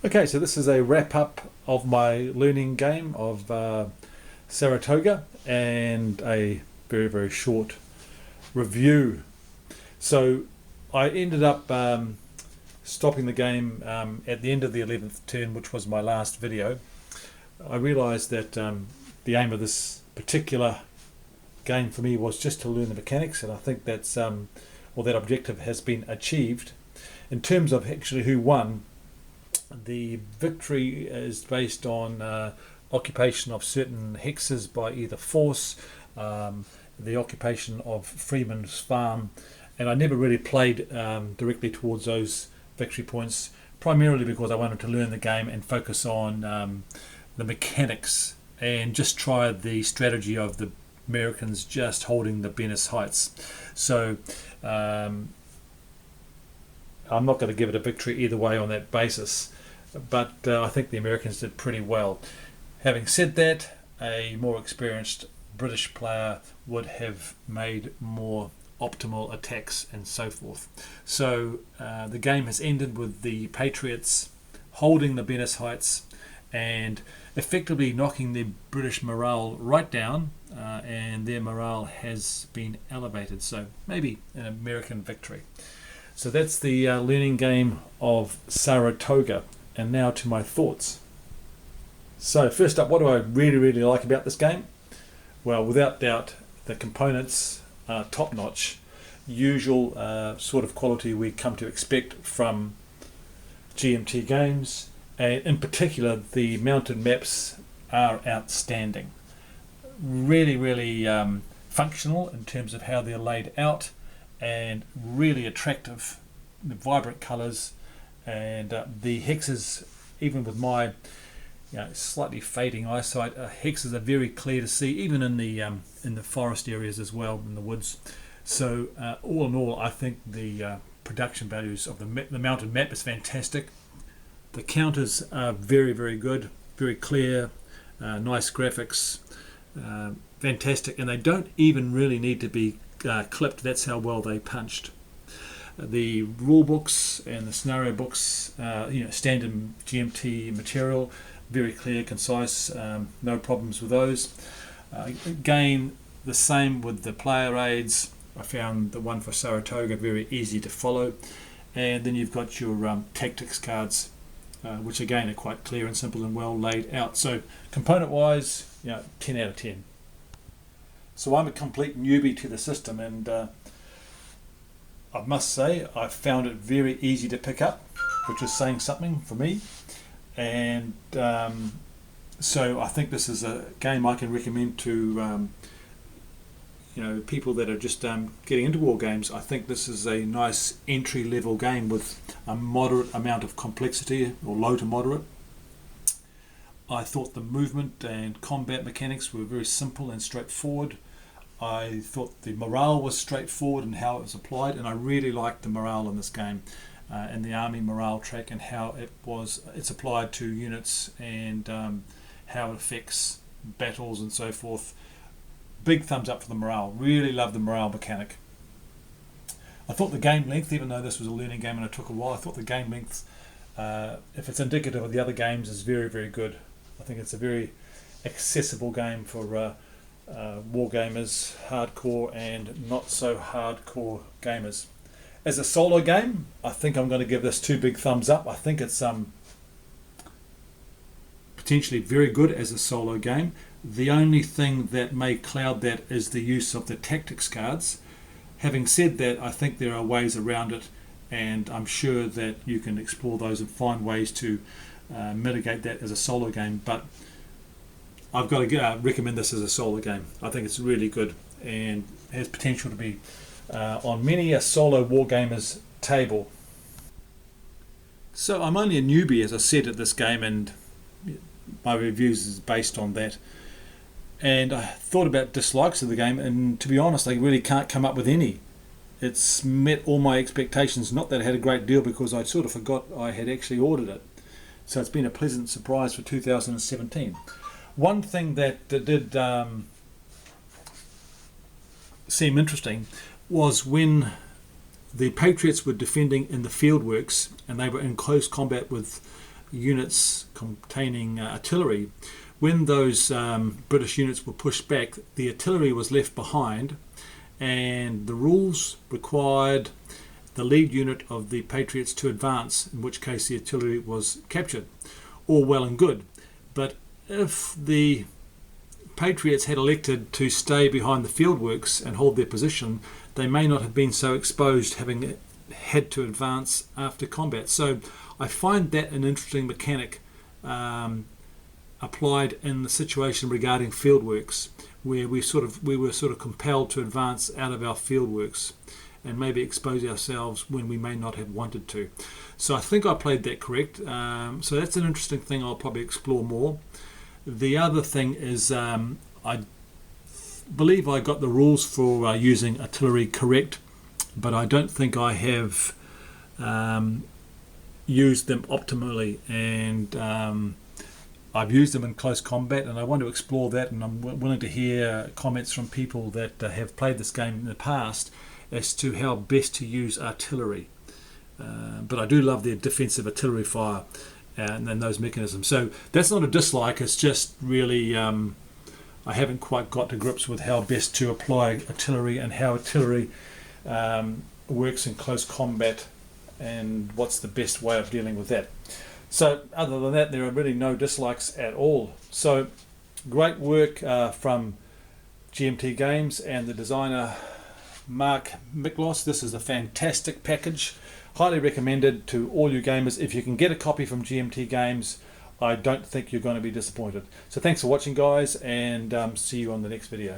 Okay, so this is a wrap up of my learning game of Saratoga and a very, very short review. So I ended up stopping the game at the end of the 11th turn, which was my last video. I realised that the aim of this particular game for me was just to learn the mechanics, and I think that's that objective has been achieved. In terms of actually who won, the victory is based on occupation of certain hexes by either force, the occupation of Freeman's Farm, and I never really played directly towards those victory points, primarily because I wanted to learn the game and focus on the mechanics and just try the strategy of the Americans just holding the Venice Heights. So I'm not going to give it a victory either way on that basis, but I think the Americans did pretty well. Having said that, a more experienced British player would have made more optimal attacks and so forth. So the game has ended with the Patriots holding the Venice Heights and effectively knocking the British morale right down, and their morale has been elevated. So maybe an American victory. So that's the learning game of Saratoga. And now to my thoughts. So first up, what do I really, really like about this game? Well, without doubt, the components are top-notch. Usual sort of quality we come to expect from GMT games. And in particular, the mounted maps are outstanding. Really, really functional in terms of how they're laid out, and really attractive, vibrant colours, and the hexes, even with my slightly fading eyesight, hexes are very clear to see, even in the forest areas as well, in the woods. So all in all, I think the production values of the mounted map is fantastic. The counters are very, very good, very clear, nice graphics, fantastic, and they don't even really need to be clipped. That's how well they punched. The rule books and the scenario books, standard GMT material, very clear, concise, no problems with those. Again, the same with the player aids. I found the one for Saratoga very easy to follow. And then you've got your tactics cards, which again are quite clear and simple and well laid out. So component-wise, 10 out of 10. So I'm a complete newbie to the system, and I must say I found it very easy to pick up, which is saying something for me. And so I think this is a game I can recommend to people that are just getting into war games. I think this is a nice entry level game with a moderate amount of complexity, or low to moderate. I thought the movement and combat mechanics were very simple and straightforward. I thought the morale was straightforward and how it was applied, and I really liked the morale in this game, and the army morale track and how it's applied to units, and how it affects battles and so forth. Big thumbs up for the morale. Really love the morale mechanic. I thought the game length, even though this was a learning game and it took a while, I thought the game length, if it's indicative of the other games, is very, very good. I think it's a very accessible game for war gamers, hardcore and not so hardcore gamers. As a solo game, I think I'm going to give this 2 big thumbs up. I think it's potentially very good as a solo game. The only thing that may cloud that is the use of the tactics cards. Having said that, I think there are ways around it, and I'm sure that you can explore those and find ways to mitigate that as a solo game. But I've got to recommend this as a solo game. I think it's really good and has potential to be on many a solo wargamer's table. So I'm only a newbie, as I said, at this game, and my reviews is based on that. And I thought about dislikes of the game, and to be honest, I really can't come up with any. It's met all my expectations. Not that I had a great deal, because I sort of forgot I had actually ordered it. So it's been a pleasant surprise for 2017. One thing that did seem interesting was when the Patriots were defending in the fieldworks and they were in close combat with units containing artillery, when those British units were pushed back, the artillery was left behind, and the rules required the lead unit of the Patriots to advance, in which case the artillery was captured. All well and good, but if the Patriots had elected to stay behind the fieldworks and hold their position, they may not have been so exposed, having had to advance after combat. So I find that an interesting mechanic applied in the situation regarding fieldworks, where we were sort of compelled to advance out of our fieldworks and maybe expose ourselves when we may not have wanted to. So I think I played that correct. So that's an interesting thing I'll probably explore more. The other thing is I believe I got the rules for using artillery correct, but I don't think I have used them optimally, and I've used them in close combat, and I want to explore that, and I'm willing to hear comments from people that have played this game in the past as to how best to use artillery. But I do love the defensive artillery fire and then those mechanisms. So that's not a dislike, it's just really I haven't quite got to grips with how best to apply artillery and how artillery works in close combat and what's the best way of dealing with that. So other than that, there are really no dislikes at all. So great work from GMT Games and the designer Mark Miklos. This is a fantastic package. Highly recommended to all you gamers. If you can get a copy from GMT Games, I don't think you're going to be disappointed. So thanks for watching, guys, and see you on the next video.